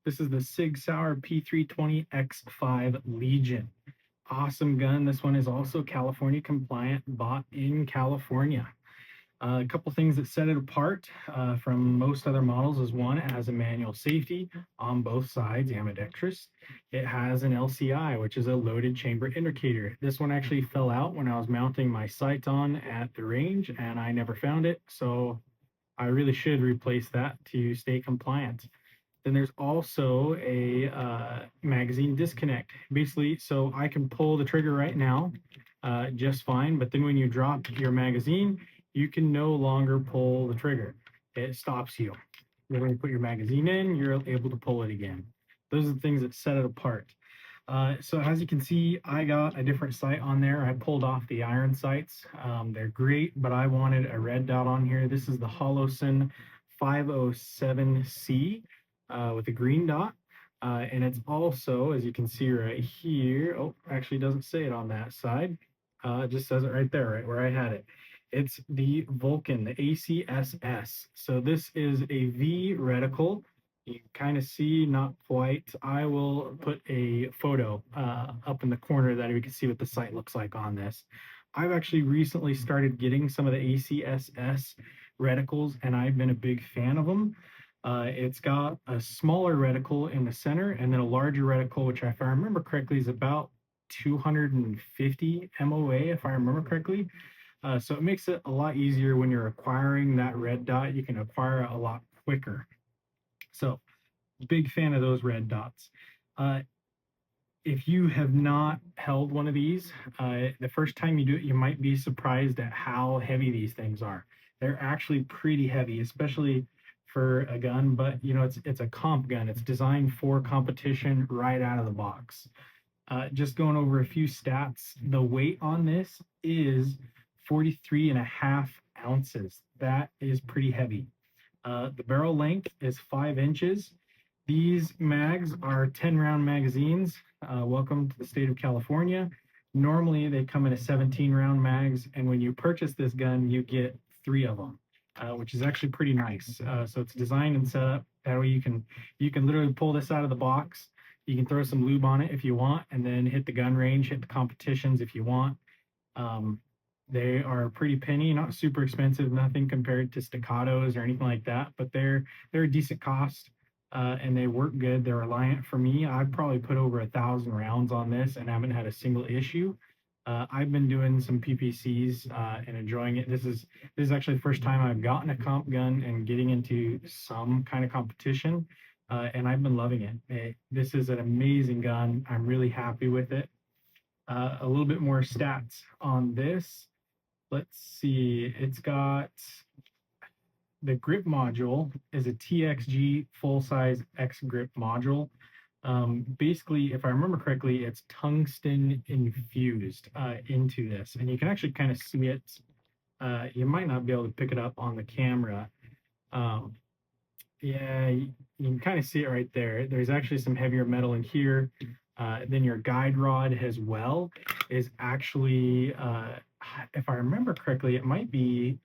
This is the Sauer P320-XFive Legion. Awesome gun. This one is also California compliant, bought in California. A couple things that set it apart from most other models is one, it has a manual safety on both sides, ambidextrous. It has an LCI, which is a loaded chamber indicator. This one actually fell out when I was mounting my sight on at the range, and I never found it, so I really should replace that to stay compliant. Then there's also a magazine disconnect. Basically, so I can pull the trigger right now just fine, but then when you drop your magazine, you can no longer pull the trigger. It stops you. Then when you put your magazine in, you're able to pull it again. Those are the things that set it apart. So as you can see, I got a different sight on there. I pulled off the iron sights. They're great, but I wanted a red dot on here. This is the Holosun 507C with a green dot. And it's also, as you can see right here, oh, actually doesn't say it on that side. It just says it right there, right where I had it. It's the Vulcan, the ACSS. So this is a V reticle. You can kind of see, not quite. I will put a photo up in the corner that we can see what the sight looks like on this. I've actually recently started getting some of the ACSS reticles, and I've been a big fan of them. It's got a smaller reticle in the center and then a larger reticle, which if I remember correctly is about 250 MOA, if I remember correctly. So it makes it a lot easier when you're acquiring that red dot. You can acquire it a lot quicker. So big fan of those red dots. If you have not held one of these, the first time you do it, you might be surprised at how heavy these things are. They're actually pretty heavy, especially for a gun, but you know, it's a comp gun. It's designed for competition right out of the box. Just going over a few stats, the weight on this is 43 and a half ounces. That is pretty heavy. The barrel length is 5 inches. These mags are 10 round magazines. Welcome to the state of California. Normally they come in a 17 round mags, and when you purchase this gun, you get 3 of them, which is actually pretty nice. So it's designed and set up that way you can literally pull this out of the box. You can throw some lube on it if you want, and then hit the gun range, hit the competitions if you want. They are pretty penny, not super expensive, nothing compared to staccatos or anything like that, but they're a decent cost, and they work good. They're reliant for me. I've probably put over 1,000 rounds on this and haven't had a single issue. I've been doing some PPCs and enjoying it. This is actually the first time I've gotten a comp gun and getting into some kind of competition, and I've been loving it. This is an amazing gun. I'm really happy with it. A little bit more stats on this. Let's see, it's got the grip module is a TXG full-size X grip module. Basically, if I remember correctly, it's tungsten infused into this, and you can actually kind of see it. You might not be able to pick it up on the camera. Yeah, you can kind of see it right there. There's actually some heavier metal in here. Then your guide rod as well is actually, if I remember correctly, it might be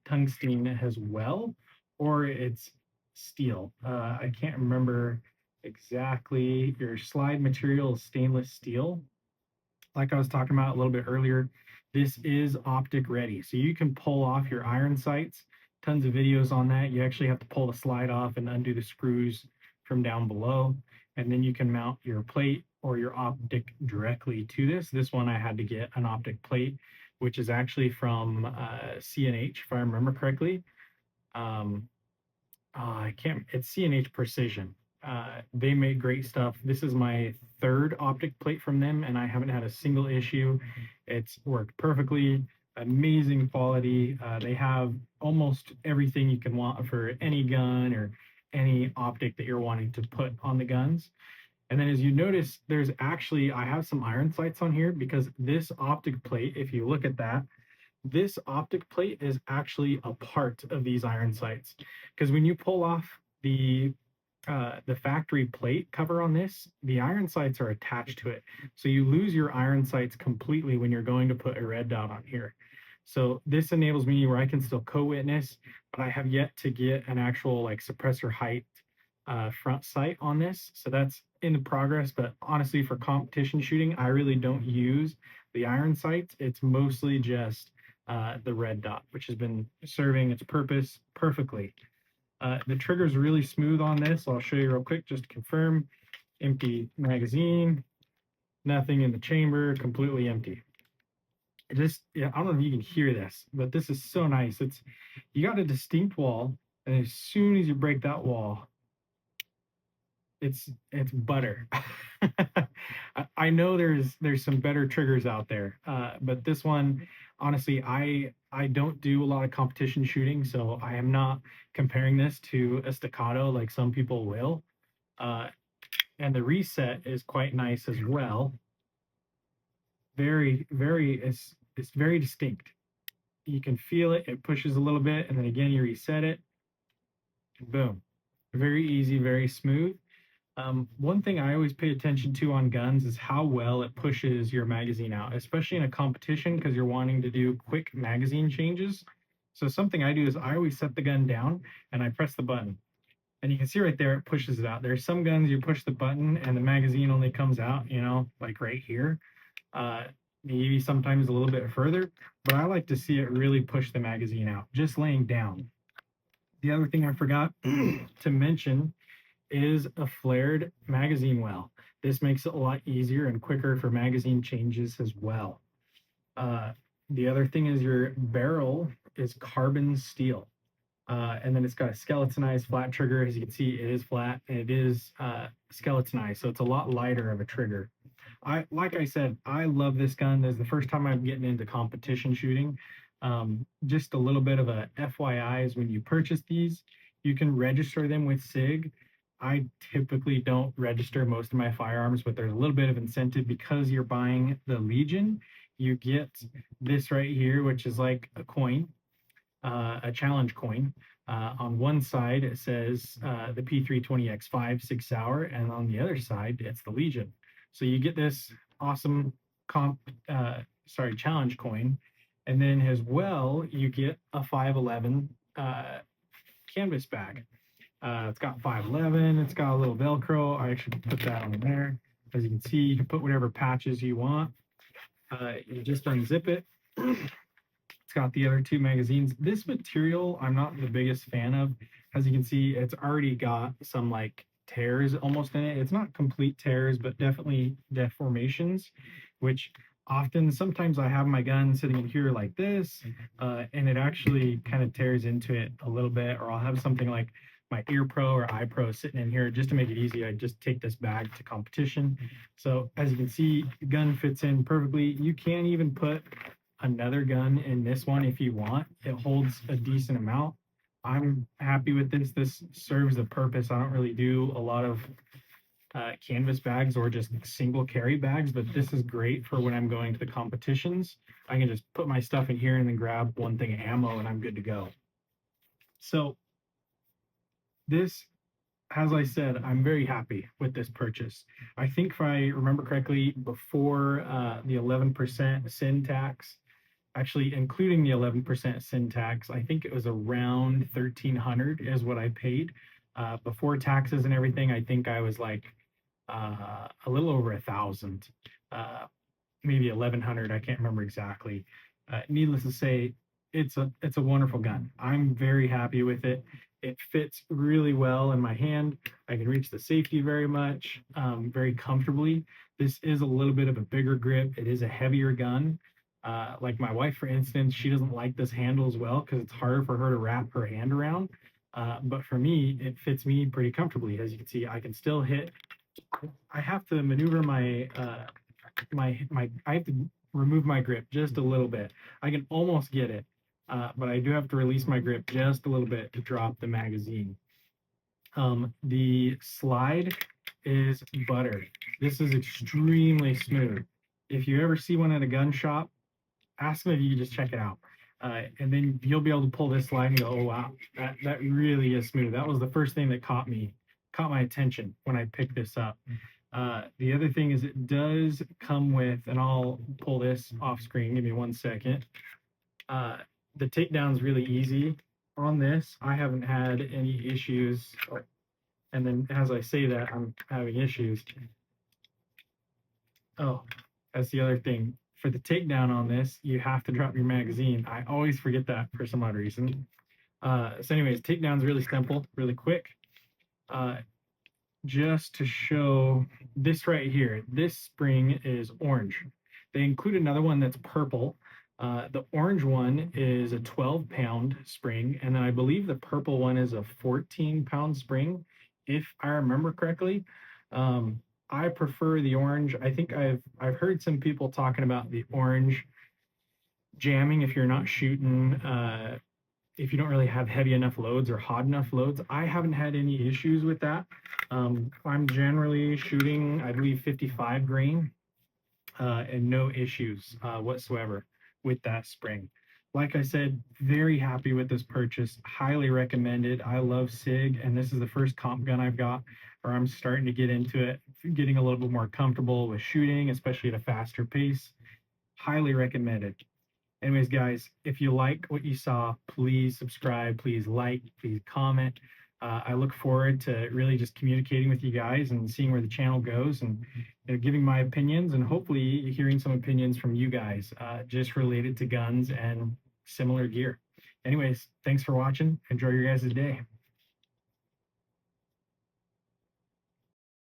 tungsten as well, or it's steel. I can't remember exactly. Your slide material is stainless steel. Like I was talking about a little bit earlier, this is optic ready. So you can pull off your iron sights. Tons of videos on that. You actually have to pull the slide off and undo the screws from down below. And then you can mount your plate or your optic directly to this. This one I had to get an optic plate, which is actually from CNH, if I remember correctly. I can't, it's CNH Precision. They make great stuff. This is my 3rd optic plate from them, and I haven't had a single issue. It's worked perfectly, amazing quality. They have almost everything you can want for any gun or any optic that you're wanting to put on the guns. And then as you notice, there's actually, I have some iron sights on here because this optic plate, if you look at that, this optic plate is actually a part of these iron sights. Because when you pull off the factory plate cover on this, the iron sights are attached to it. So you lose your iron sights completely when you're going to put a red dot on here. So this enables me where I can still co-witness, but I have yet to get an actual like suppressor height front sight on this, so that's in the progress. But honestly, for competition shooting, I really don't use the iron sights. It's mostly just the red dot, which has been serving its purpose perfectly. The trigger is really smooth on this. I'll show you real quick just to confirm. Empty magazine, nothing in the chamber, completely empty. Yeah, I don't know if you can hear this, but this is so nice. You got a distinct wall, and as soon as you break that wall, it's butter. I know there's some better triggers out there, but this one, honestly, I don't do a lot of competition shooting, so I am not comparing this to a staccato like some people will. And the reset is quite nice as well. It's very distinct. You can feel it. It pushes a little bit, and then again you reset it, and boom. Very easy, very smooth. One thing I always pay attention to on guns is how well it pushes your magazine out, especially in a competition because you're wanting to do quick magazine changes. So something I do is I always set the gun down and I press the button. And you can see right there, it pushes it out. There's some guns you push the button and the magazine only comes out, like right here. Maybe sometimes a little bit further, but I like to see it really push the magazine out, just laying down. The other thing I forgot to mention is a flared magazine well. This makes it a lot easier and quicker for magazine changes as well. The other thing is your barrel is carbon steel. And then it's got a skeletonized flat trigger. As you can see, it is flat and it is skeletonized, so it's a lot lighter of a trigger. Like I said, I love this gun. This is the first time I'm getting into competition shooting. Just a little bit of a FYI is when you purchase these, you can register them with SIG. I typically don't register most of my firearms, but there's a little bit of incentive because you're buying the Legion. You get this right here, which is like a coin, a challenge coin. On one side, it says the P320-XFive Sig Sauer, and on the other side, it's the Legion. So you get this awesome challenge coin, and then as well, you get a 511 canvas bag. It's got 511, it's got a little Velcro. I actually put that on there. As you can see, you can put whatever patches you want. You just unzip it. It's got the other two magazines. This material, I'm not the biggest fan of. As you can see, it's already got some like tears almost in it. It's not complete tears, but definitely deformations, which sometimes I have my gun sitting in here like this, and it actually kind of tears into it a little bit, or I'll have something like my Ear Pro or Eye Pro sitting in here. Just to make it easy, I just take this bag to competition. So as you can see, the gun fits in perfectly. You can even put another gun in this one if you want. It holds a decent amount. I'm happy with this. This serves the purpose. I don't really do a lot of canvas bags or just single carry bags, but this is great for when I'm going to the competitions. I can just put my stuff in here and then grab one thing of ammo and I'm good to go. So this, as I said, I'm very happy with this purchase. I think if I remember correctly, before the 11% sin tax, actually including the 11% sin tax, I think it was around 1,300 is what I paid. Before taxes and everything, I think I was like a little over 1,000, maybe 1,100. I can't remember exactly. Needless to say, it's a wonderful gun. I'm very happy with it. It fits really well in my hand. I can reach the safety very much, very comfortably. This is a little bit of a bigger grip. It is a heavier gun. Like my wife, for instance, she doesn't like this handle as well because it's harder for her to wrap her hand around. But for me, it fits me pretty comfortably. As you can see, I can still hit. I have to maneuver I have to remove my grip just a little bit. I can almost get it, but I do have to release my grip just a little bit to drop the magazine. The slide is butter. This is extremely smooth. If you ever see one at a gun shop, ask them if you can just check it out. And then you'll be able to pull this slide and go, oh, wow, that really is smooth. That was the first thing that caught my attention when I picked this up. The other thing is it does come with, and I'll pull this off screen, give me 1 second. The takedown's really easy on this. I haven't had any issues. And then as I say that, I'm having issues. Oh, that's the other thing. For the takedown on this, you have to drop your magazine. I always forget that for some odd reason. So anyways, takedown's really simple, really quick. Just to show this right here, this spring is orange. They include another one that's purple. The orange one is a 12-pound spring, and then I believe the purple one is a 14-pound spring, if I remember correctly. I prefer the orange. I think I've heard some people talking about the orange jamming if you're not shooting if you don't really have heavy enough loads or hot enough loads. I haven't had any issues with that. I'm generally shooting, I believe, 55 grain and no issues whatsoever with that spring. Like I said, very happy with this purchase. Highly recommended. I love SIG, and this is the first comp gun I've got where I'm starting to get into it, getting a little bit more comfortable with shooting, especially at a faster pace. Highly recommended. Anyways, guys, if you like what you saw, please subscribe, please like, please comment. I look forward to really just communicating with you guys and seeing where the channel goes and giving my opinions and hopefully hearing some opinions from you guys just related to guns and similar gear. Anyways, thanks for watching. Enjoy your guys' day.